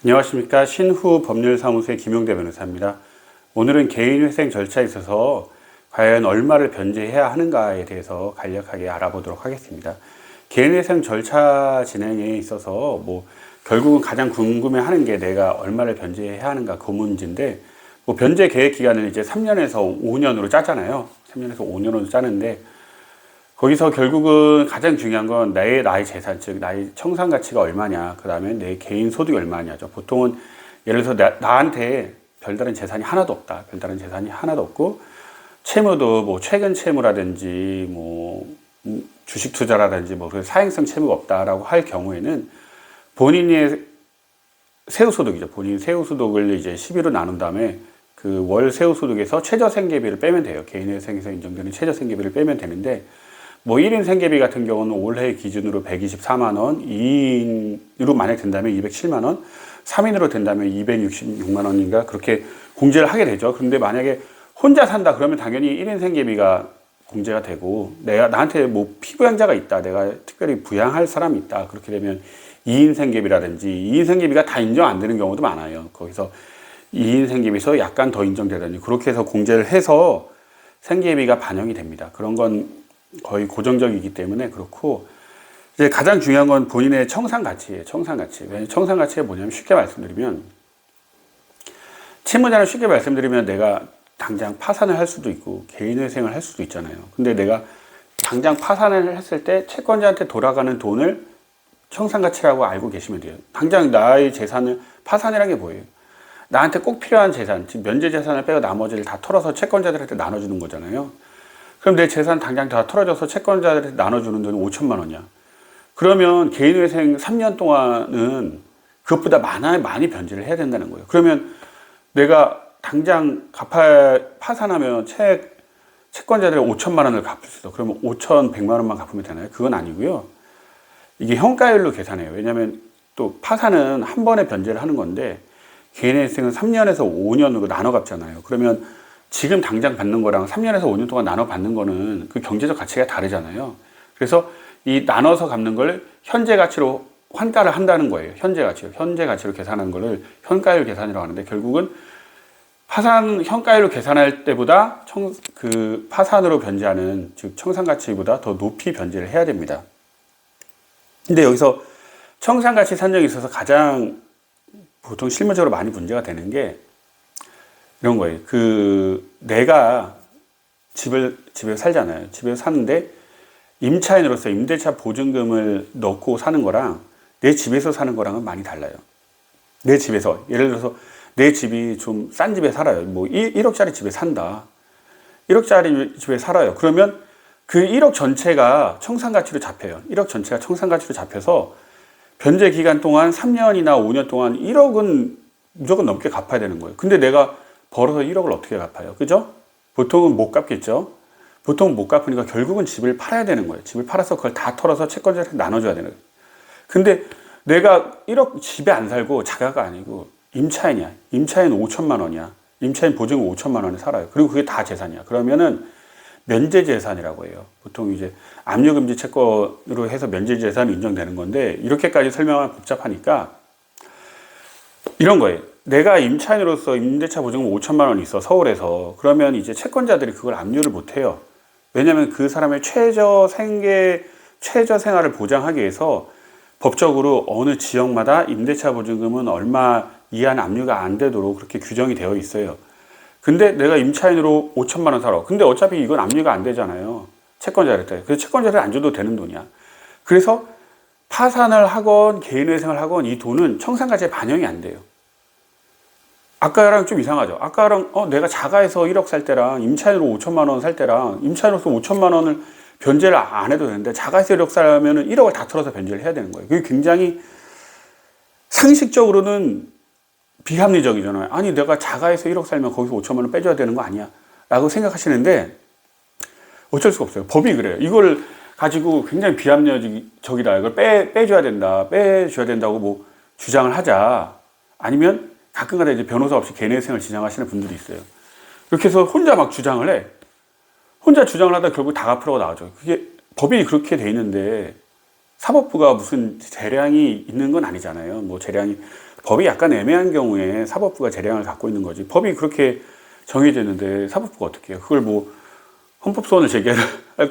안녕하십니까. 신후 법률사무소의 김용대 변호사입니다. 오늘은 개인회생 절차에 있어서 과연 얼마를 변제해야 하는가에 대해서 간략하게 알아보도록 하겠습니다. 개인회생 절차 진행에 있어서 결국은 가장 궁금해하는 게 내가 얼마를 변제해야 하는가 그 문제인데, 변제 계획 기간을 이제 3년에서 5년으로 짜잖아요. 3년에서 5년으로 짜는데, 거기서 결국은 가장 중요한 건 나의 재산, 즉 나의 청산 가치가 얼마냐, 그 다음에 내 개인 소득이 얼마냐죠. 보통은 예를 들어서 나한테 별다른 재산이 하나도 없다. 별다른 재산이 하나도 없고, 채무도 최근 채무라든지 주식 투자라든지 사행성 채무가 없다라고 할 경우에는 본인의 세후소득이죠. 본인 세후소득을 이제 12로 나눈 다음에 그 월 세후소득에서 최저생계비를 빼면 돼요. 개인회생에서 인정되는 최저생계비를 빼면 되는데, 1인 생계비 같은 경우는 올해 기준으로 124만원, 2인으로 만약 된다면 207만원, 3인으로 된다면 266만원인가 그렇게 공제를 하게 되죠. 그런데 만약에 혼자 산다 그러면 당연히 1인 생계비가 공제가 되고, 나한테 피부양자가 있다, 내가 특별히 부양할 사람이 있다, 그렇게 되면 2인 생계비라든지 2인 생계비가 다 인정 안 되는 경우도 많아요. 거기서 2인 생계비에서 약간 더 인정되다니 그렇게 해서 공제를 해서 생계비가 반영이 됩니다. 그런 건 거의 고정적이기 때문에 그렇고, 이제 가장 중요한 건 본인의 청산 가치예요. 청산 가치. 청산 가치가 뭐냐면, 쉽게 말씀드리면, 채무자는 쉽게 말씀드리면 내가 당장 파산을 할 수도 있고 개인회생을 할 수도 있잖아요. 근데 내가 당장 파산을 했을 때 채권자한테 돌아가는 돈을 청산 가치라고 알고 계시면 돼요. 당장 나의 재산을, 파산이라는 게 뭐예요? 나한테 꼭 필요한 재산, 지금 면제 재산을 빼고 나머지를 다 털어서 채권자들한테 나눠주는 거잖아요. 그럼 내 재산 당장 다 털어져서 채권자들한테 나눠주는 돈이 5천만 원이야. 그러면 개인회생 3년 동안은 그것보다 많이 변제를 해야 된다는 거예요. 그러면 내가 당장 파산하면 채권자들이 5천만 원을 갚을 수 있어. 그러면 5,100만 원만 갚으면 되나요? 그건 아니고요. 이게 현가율로 계산해요. 왜냐하면 또 파산은 한 번에 변제를 하는 건데, 개인회생은 3년에서 5년으로 나눠 갚잖아요. 그러면 지금 당장 받는 거랑 3년에서 5년 동안 나눠 받는 거는 그 경제적 가치가 다르잖아요. 그래서 이 나눠서 갚는 걸 현재 가치로 환가를 한다는 거예요. 현재 가치로 계산하는 거를 현가율 계산이라고 하는데, 결국은 파산 현가율로 계산할 때보다 파산으로 변제하는, 즉 청산 가치보다 더 높이 변제를 해야 됩니다. 근데 여기서 청산 가치 산정에 있어서 가장 보통 실무적으로 많이 문제가 되는 게 이런 거예요. 내가 집에 살잖아요. 집에 사는데 임차인으로서 임대차 보증금을 넣고 사는 거랑 내 집에서 사는 거랑은 많이 달라요. 내 집에서, 예를 들어서 내 집이 좀 싼 집에 살아요. 1억짜리 집에 산다. 1억짜리 집에 살아요. 그러면 그 1억 전체가 청산가치로 잡혀요. 1억 전체가 청산가치로 잡혀서 변제 기간 동안 3년이나 5년 동안 1억은 무조건 넘게 갚아야 되는 거예요. 근데 내가 벌어서 1억을 어떻게 갚아요? 그죠? 보통은 못 갚겠죠? 보통은 못 갚으니까 결국은 집을 팔아야 되는 거예요. 집을 팔아서 그걸 다 털어서 채권자한테 나눠줘야 되는 거예요. 근데 내가 1억 집에 안 살고 자가가 아니고 임차인이야. 임차인 5천만 원이야. 임차인 보증금 5천만 원에 살아요. 그리고 그게 다 재산이야. 그러면은 면제 재산이라고 해요. 보통 이제 압류금지 채권으로 해서 면제 재산이 인정되는 건데, 이렇게까지 설명하면 복잡하니까 이런 거예요. 내가 임차인으로서 임대차 보증금 5천만 원이 있어, 서울에서. 그러면 이제 채권자들이 그걸 압류를 못 해요. 왜냐하면 그 사람의 최저 생활을 보장하기 위해서 법적으로 어느 지역마다 임대차 보증금은 얼마 이하는 압류가 안 되도록 그렇게 규정이 되어 있어요. 근데 내가 임차인으로 5천만 원 살아. 근데 어차피 이건 압류가 안 되잖아요. 채권자한테. 그래서 채권자를 안 줘도 되는 돈이야. 그래서 파산을 하건 개인회생을 하건 이 돈은 청산가치에 반영이 안 돼요. 아까랑 좀 이상하죠. 아까랑 내가 자가에서 1억 살 때랑 임차인으로 5천만 원 살 때랑 임차인으로서 5천만 원을 변제를 안 해도 되는데, 자가에서 1억 살면은 1억을 다 털어서 변제를 해야 되는 거예요. 그게 굉장히 상식적으로는 비합리적이잖아요. 아니, 내가 자가에서 1억 살면 거기서 5천만 원 빼줘야 되는 거 아니야? 라고 생각하시는데 어쩔 수가 없어요. 법이 그래요. 이걸 가지고 굉장히 비합리적이다. 이걸 빼줘야 된다고 주장을 하자. 아니면 가끔가다 이제 변호사 없이 개인회생을 진행하시는 분들이 있어요. 그렇게 해서 혼자 막 주장을 해. 혼자 주장을 하다 결국 다 갚으라고 나오죠. 그게 법이 그렇게 돼 있는데 사법부가 무슨 재량이 있는 건 아니잖아요. 뭐 재량이 법이 약간 애매한 경우에 사법부가 재량을 갖고 있는 거지. 법이 그렇게 정해졌는데 사법부가 어떻게 해요? 그걸 뭐 헌법소원을 제기할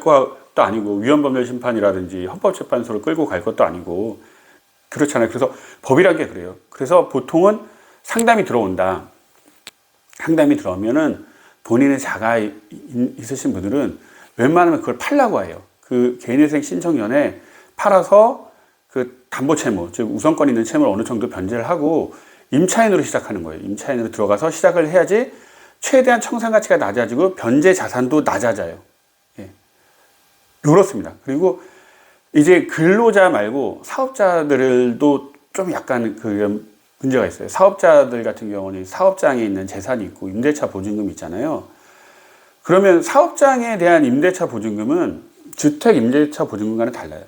것도 아니고 위헌법률심판이라든지 헌법재판소를 끌고 갈 것도 아니고 그렇잖아요. 그래서 법이란 게 그래요. 그래서 보통은 상담이 들어온다. 상담이 들어오면은 본인의 자가 있으신 분들은 웬만하면 그걸 팔라고 해요. 그 개인회생 신청 전에 팔아서 그 담보 채무, 즉 우선권 있는 채무를 어느 정도 변제를 하고 임차인으로 시작하는 거예요. 임차인으로 들어가서 시작을 해야지 최대한 청산 가치가 낮아지고 변제 자산도 낮아져요. 예. 그렇습니다. 그리고 이제 근로자 말고 사업자들도 좀 약간 그 문제가 있어요. 사업자들 같은 경우는 사업장에 있는 재산이 있고 임대차 보증금이 있잖아요. 그러면 사업장에 대한 임대차 보증금은 주택 임대차 보증금과는 달라요.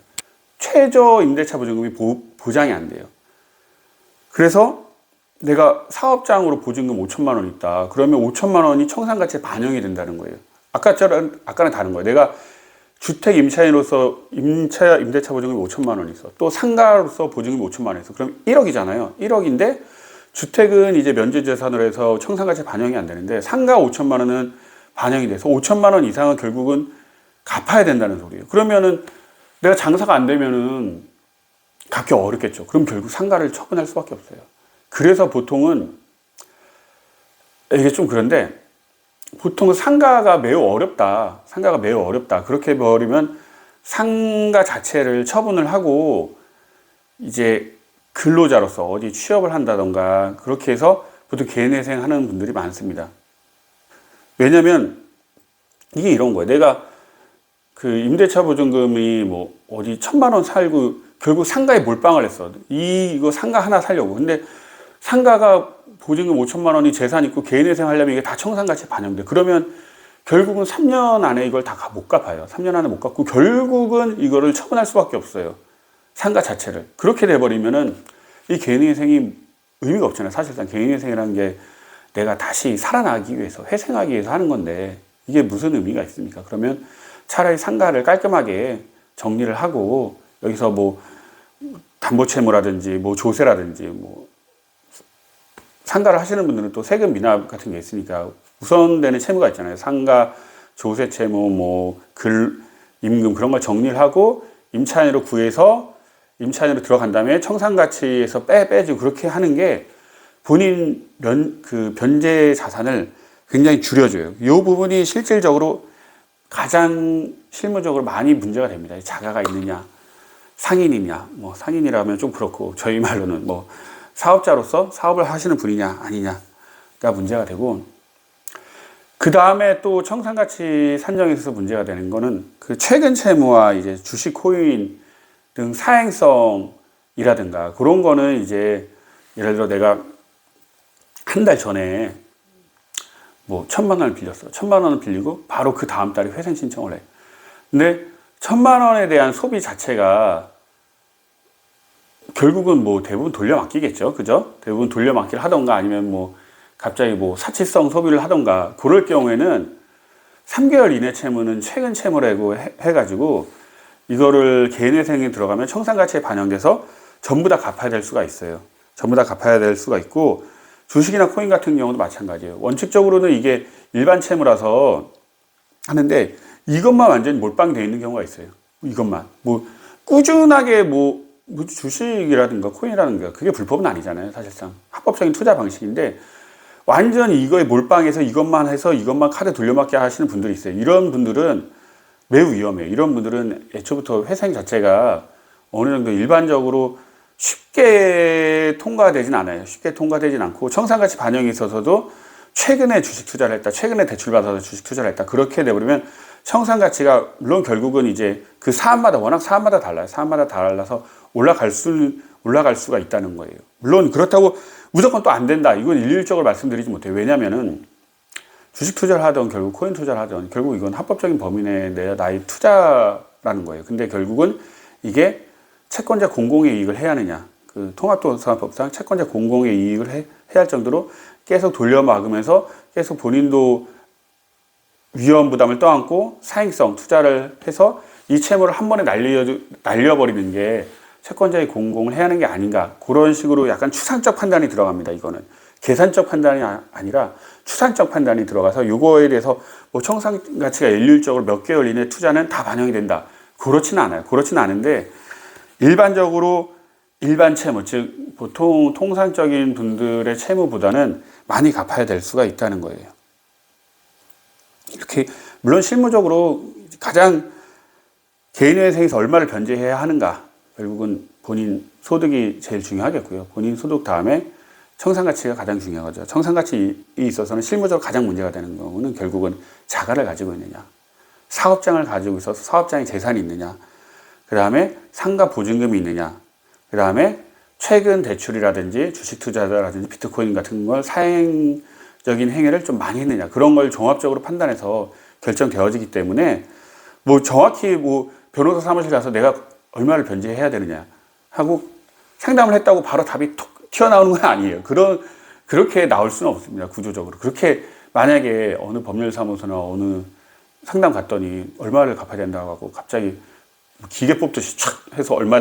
최저 임대차 보증금이 보장이 안 돼요. 그래서 내가 사업장으로 보증금 5천만 원 있다. 그러면 5천만 원이 청산가치에 반영이 된다는 거예요. 아까는 다른 거예요. 내가 주택 임차인으로서 임대차 보증금이 5천만 원이 있어. 또 상가로서 보증금이 5천만 원이 있어. 그럼 1억이잖아요. 1억인데 주택은 이제 면제재산으로 해서 청산가치에 반영이 안 되는데 상가 5천만 원은 반영이 돼서 5천만 원 이상은 결국은 갚아야 된다는 소리예요. 그러면은 내가 장사가 안 되면은 갚기 어렵겠죠. 그럼 결국 상가를 처분할 수밖에 없어요. 그래서 보통은 이게 좀 그런데 보통 상가가 매우 어렵다. 상가가 매우 어렵다. 그렇게 버리면 상가 자체를 처분을 하고 이제 근로자로서 어디 취업을 한다던가 그렇게 해서 보통 개인회생 하는 분들이 많습니다. 왜냐면 이게 이런 거예요. 내가 그 임대차 보증금이 뭐 어디 1,000만 원 살고 결국 상가에 몰빵을 했어. 이거 상가 하나 살려고. 근데 상가가 보증금 5천만 원이 재산 있고 개인회생 하려면 이게 다 청산가치에 반영돼. 그러면 결국은 3년 안에 이걸 다 못 갚아요. 3년 안에 못 갚고 결국은 이거를 처분할 수밖에 없어요. 상가 자체를. 그렇게 돼버리면은 이 개인회생이 의미가 없잖아요. 사실상 개인회생이라는 게 내가 다시 살아나기 위해서, 회생하기 위해서 하는 건데 이게 무슨 의미가 있습니까? 그러면 차라리 상가를 깔끔하게 정리를 하고 여기서 뭐 담보채무라든지 뭐 조세라든지 뭐 상가를 하시는 분들은 또 세금 미납 같은 게 있으니까 우선되는 채무가 있잖아요. 상가, 조세 채무, 뭐 임금 그런 걸 정리를 하고 임차인으로 구해서 임차인으로 들어간 다음에 청산가치에서 빼주고 그렇게 하는 게 본인 변제 자산을 굉장히 줄여줘요. 이 부분이 실질적으로 가장 실무적으로 많이 문제가 됩니다. 자가가 있느냐, 상인이냐, 뭐 상인이라면 좀 그렇고 저희 말로는 뭐 사업자로서 사업을 하시는 분이냐 아니냐가 문제가 되고 그 다음에 또 청산가치 산정에 있어서 문제가 되는 거는 그 최근 채무와 이제 주식, 코인 등 사행성이라든가 그런 거는 이제 예를 들어 내가 한 달 전에 뭐 1,000만 원을 빌렸어. 1,000만 원을 빌리고 바로 그 다음 달에 회생 신청을 해. 근데 1,000만 원에 대한 소비 자체가 결국은 뭐 대부분 돌려막기겠죠. 그죠? 대부분 돌려막기를 하던가 아니면 뭐 갑자기 뭐 사치성 소비를 하던가 그럴 경우에는 3개월 이내 채무는 최근 채무라고 해가지고 이거를 개인회생에 들어가면 청산가치에 반영돼서 전부 다 갚아야 될 수가 있어요. 전부 다 갚아야 될 수가 있고 주식이나 코인 같은 경우도 마찬가지예요. 원칙적으로는 이게 일반 채무라서 하는데 이것만 완전히 몰빵되어 있는 경우가 있어요. 이것만. 뭐 꾸준하게 뭐 주식이라든가 코인이라든가 그게 불법은 아니잖아요. 사실상 합법적인 투자 방식인데 완전히 이거에 몰빵해서 이것만 해서 이것만 카드 돌려막기 하시는 분들이 있어요. 이런 분들은 매우 위험해요. 이런 분들은 애초부터 회생 자체가 어느 정도 일반적으로 쉽게 통과되진 않아요. 쉽게 통과되진 않고 청산가치 반영이 있어서도 최근에 주식 투자를 했다. 최근에 대출받아서 주식 투자를 했다. 그렇게 돼버리면 청산가치가 물론 결국은 이제 그 사안마다 워낙 사안마다 달라요. 사안마다 달라서 올라갈 수가 있다는 거예요. 물론 그렇다고 무조건 또 안 된다. 이건 일률적으로 말씀드리지 못해요. 왜냐면은 주식 투자를 하던 결국 코인 투자를 하던 결국 이건 합법적인 범위 내에 나의 투자라는 거예요. 근데 결국은 이게 채권자 공공의 이익을 해야 하느냐. 그 통합도서관법상 채권자 공공의 이익을 해야 할 정도로 계속 돌려막으면서 계속 본인도 위험 부담을 떠안고 사행성 투자를 해서 이 채무를 한 번에 날려버리는 게 채권자의 공공을 해야 하는 게 아닌가, 그런 식으로 약간 추상적 판단이 들어갑니다. 이거는 계산적 판단이 아니라 추상적 판단이 들어가서 이거에 대해서 뭐 청산가치가 일률적으로 몇 개월 이내 투자는 다 반영이 된다, 그렇지는 않아요. 그렇지는 않은데 일반적으로 일반 채무, 즉 보통 통상적인 분들의 채무보다는 많이 갚아야 될 수가 있다는 거예요. 이렇게 물론 실무적으로 가장 개인회생에서 얼마를 변제해야 하는가, 결국은 본인 소득이 제일 중요하겠고요. 본인 소득 다음에 청산가치가 가장 중요하죠. 청산가치에 있어서는 실무적으로 가장 문제가 되는 경우는 결국은 자가를 가지고 있느냐, 사업장을 가지고 있어서 사업장에 재산이 있느냐, 그 다음에 상가 보증금이 있느냐, 그 다음에 최근 대출이라든지 주식 투자라든지 비트코인 같은 걸 사행적인 행위를 좀 많이 했느냐, 그런 걸 종합적으로 판단해서 결정되어지기 때문에 뭐 정확히 뭐 변호사 사무실 가서 내가 얼마를 변제해야 되느냐 하고 상담을 했다고 바로 답이 톡 튀어나오는 건 아니에요. 그렇게 나올 수는 없습니다. 구조적으로. 그렇게 만약에 어느 법률사무소나 어느 상담 갔더니 얼마를 갚아야 된다고 하고 갑자기 기계 뽑듯이 촥 해서 얼마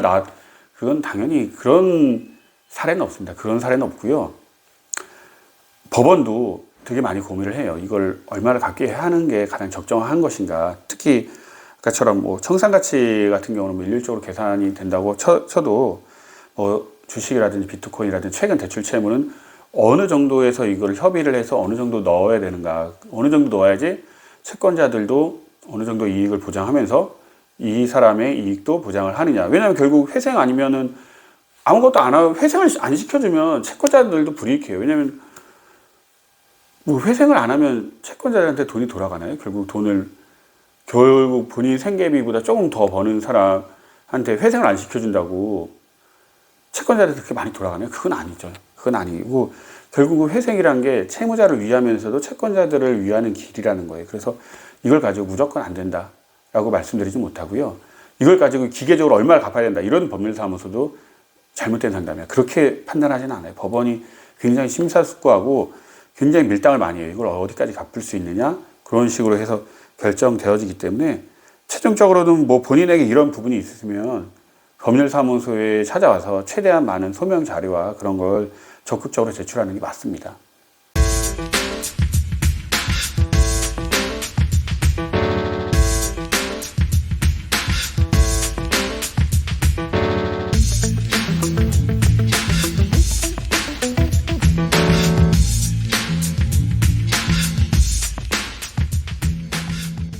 그건 당연히 그런 사례는 없습니다. 그런 사례는 없고요. 법원도 되게 많이 고민을 해요. 이걸 얼마를 갚게 하는 게 가장 적정한 것인가. 특히 아까처럼 뭐 청산가치 같은 경우는 뭐 일률적으로 계산이 된다고 쳐도 뭐 주식이라든지 비트코인이라든지 최근 대출 채무는 어느 정도에서 이걸 협의를 해서 어느 정도 넣어야 되는가, 어느 정도 넣어야지 채권자들도 어느 정도 이익을 보장하면서 이 사람의 이익도 보장을 하느냐. 왜냐하면 결국 회생 아니면은 아무것도 안 하고 회생을 안 시켜주면 채권자들도 불이익해요. 왜냐하면 뭐 회생을 안 하면 채권자들한테 돈이 돌아가나요? 결국 본인 생계비보다 조금 더 버는 사람한테 회생을 안 시켜준다고 채권자들한테 그렇게 많이 돌아가나요? 그건 아니죠. 그건 아니고 결국 회생이란 게 채무자를 위하면서도 채권자들을 위하는 길이라는 거예요. 그래서 이걸 가지고 무조건 안 된다라고 말씀드리지 못하고요. 이걸 가지고 기계적으로 얼마를 갚아야 된다, 이런 법률사무소도 잘못된 상담이야. 그렇게 판단하지는 않아요. 법원이 굉장히 심사숙고하고 굉장히 밀당을 많이 해요. 이걸 어디까지 갚을 수 있느냐, 그런 식으로 해서 결정되어지기 때문에 최종적으로는 뭐 본인에게 이런 부분이 있으면 법률사무소에 찾아와서 최대한 많은 소명 자료와 그런 걸 적극적으로 제출하는 게 맞습니다.